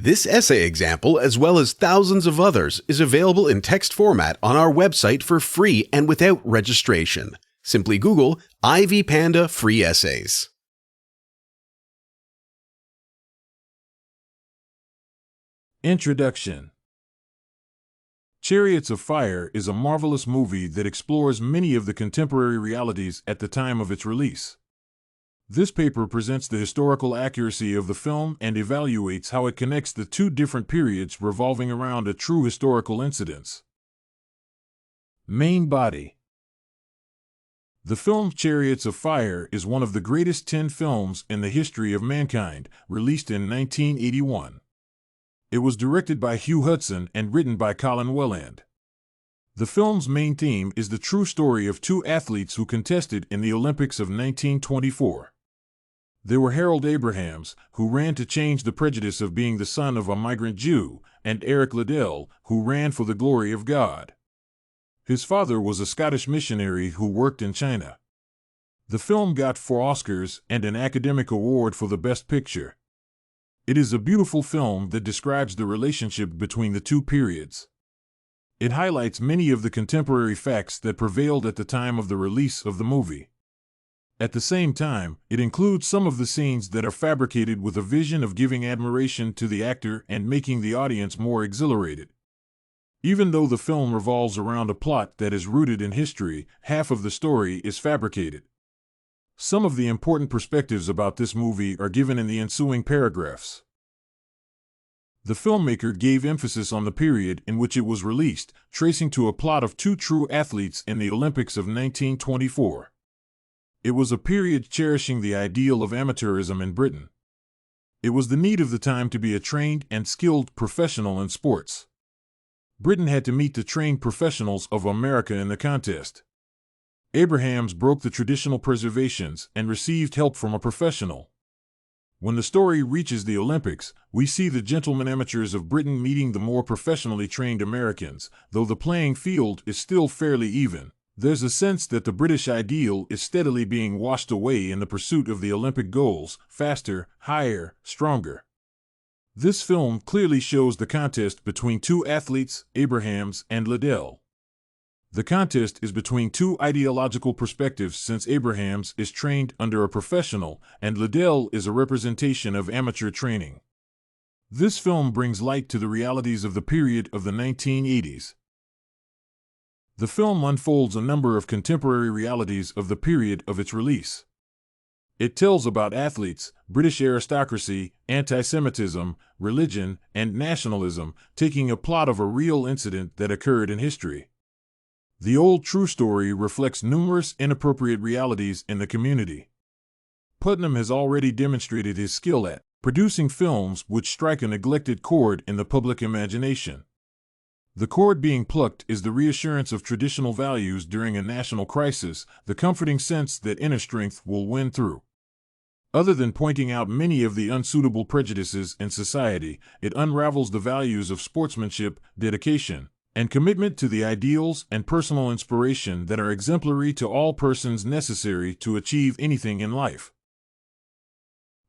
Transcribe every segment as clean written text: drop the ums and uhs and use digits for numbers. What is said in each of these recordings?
This essay example, as well as thousands of others, is available in text format on our website for free and without registration. Simply Google Ivy Panda Free Essays. Introduction. Chariots of Fire is a marvelous movie that explores many of the contemporary realities at the time of its release. This paper presents the historical accuracy of the film and evaluates how it connects the two different periods revolving around a true historical incidence. Main body. The film Chariots of Fire is one of the greatest 10 films in the history of mankind, released in 1981. It was directed by Hugh Hudson and written by Colin Welland. The film's main theme is the true story of two athletes who contested in the Olympics of 1924. They were Harold Abrahams, who ran to change the prejudice of being the son of a migrant Jew, and Eric Liddell, who ran for the glory of God. His father was a Scottish missionary who worked in China. The film got 4 Oscars and an Academic Award for the Best Picture. It is a beautiful film that describes the relationship between the two periods. It highlights many of the contemporary facts that prevailed at the time of the release of the movie. At the same time, it includes some of the scenes that are fabricated with a vision of giving admiration to the actor and making the audience more exhilarated. Even though the film revolves around a plot that is rooted in history, half of the story is fabricated. Some of the important perspectives about this movie are given in the ensuing paragraphs. The filmmaker gave emphasis on the period in which it was released, tracing to a plot of two true athletes in the Olympics of 1924. It was a period cherishing the ideal of amateurism in Britain. It was the need of the time to be a trained and skilled professional in sports. Britain had to meet the trained professionals of America in the contest. Abrahams broke the traditional preservations and received help from a professional. When the story reaches the Olympics, we see the gentlemen amateurs of Britain meeting the more professionally trained Americans. Though the playing field is still fairly even, there's a sense that the British ideal is steadily being washed away in the pursuit of the Olympic goals: faster, higher, stronger. This film clearly shows the contest between two athletes, Abrahams and Liddell. The contest is between two ideological perspectives, since Abrahams is trained under a professional and Liddell is a representation of amateur training. This film brings light to the realities of the period of the 1980s. The film unfolds a number of contemporary realities of the period of its release. It tells about athletes, British aristocracy, anti-Semitism, religion, and nationalism, taking a plot of a real incident that occurred in history. The old true story reflects numerous inappropriate realities in the community. Putnam has already demonstrated his skill at producing films which strike a neglected chord in the public imagination. The chord being plucked is the reassurance of traditional values during a national crisis, the comforting sense that inner strength will win through. Other than pointing out many of the unsuitable prejudices in society, it unravels the values of sportsmanship, dedication, and commitment to the ideals and personal inspiration that are exemplary to all persons necessary to achieve anything in life.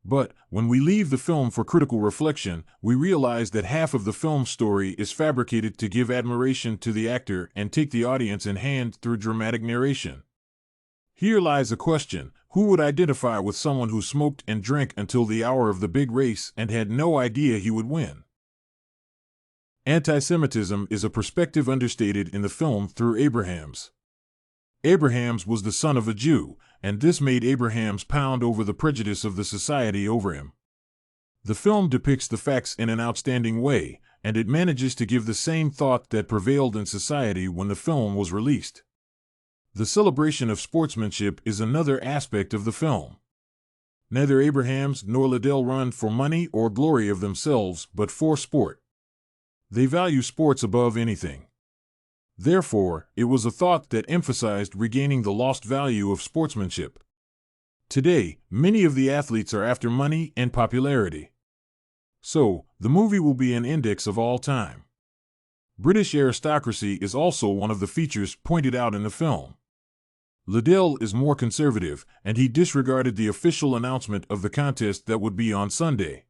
But, when we leave the film for critical reflection, we realize that half of the film's story is fabricated to give admiration to the actor and take the audience in hand through dramatic narration. Here lies a question: who would identify with someone who smoked and drank until the hour of the big race and had no idea he would win? Anti-Semitism is a perspective understated in the film through Abrahams. Abrahams was the son of a Jew, and this made Abrahams pound over the prejudice of the society over him. The film depicts the facts in an outstanding way, and it manages to give the same thought that prevailed in society when the film was released. The celebration of sportsmanship is another aspect of the film. Neither Abrahams nor Liddell run for money or glory of themselves, but for sport. They value sports above anything. Therefore, it was a thought that emphasized regaining the lost value of sportsmanship. Today, many of the athletes are after money and popularity. So, the movie will be an index of all time. British aristocracy is also one of the features pointed out in the film. Liddell is more conservative, and he disregarded the official announcement of the contest that would be on Sunday.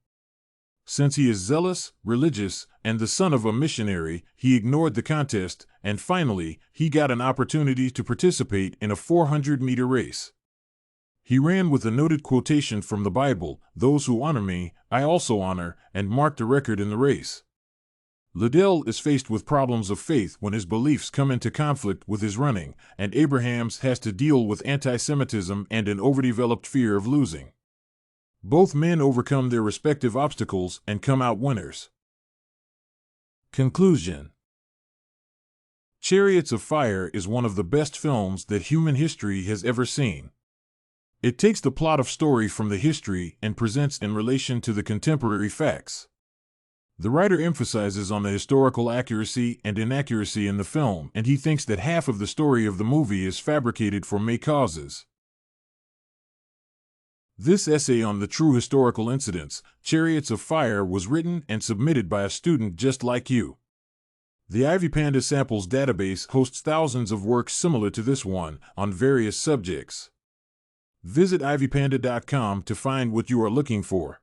Since he is zealous, religious, and the son of a missionary, he ignored the contest, and finally, he got an opportunity to participate in a 400-meter race. He ran with a noted quotation from the Bible, "Those who honor me, I also honor," and marked a record in the race. Liddell is faced with problems of faith when his beliefs come into conflict with his running, and Abrahams has to deal with anti-Semitism and an overdeveloped fear of losing. Both men overcome their respective obstacles and come out winners. Conclusion. Chariots of Fire is one of the best films that human history has ever seen. It takes the plot of story from the history and presents in relation to the contemporary facts. The writer emphasizes on the historical accuracy and inaccuracy in the film, and he thinks that half of the story of the movie is fabricated for may causes. This essay on the true historical incidents, Chariots of Fire, was written and submitted by a student just like you. The Ivy Panda Samples database hosts thousands of works similar to this one on various subjects. Visit ivypanda.com to find what you are looking for.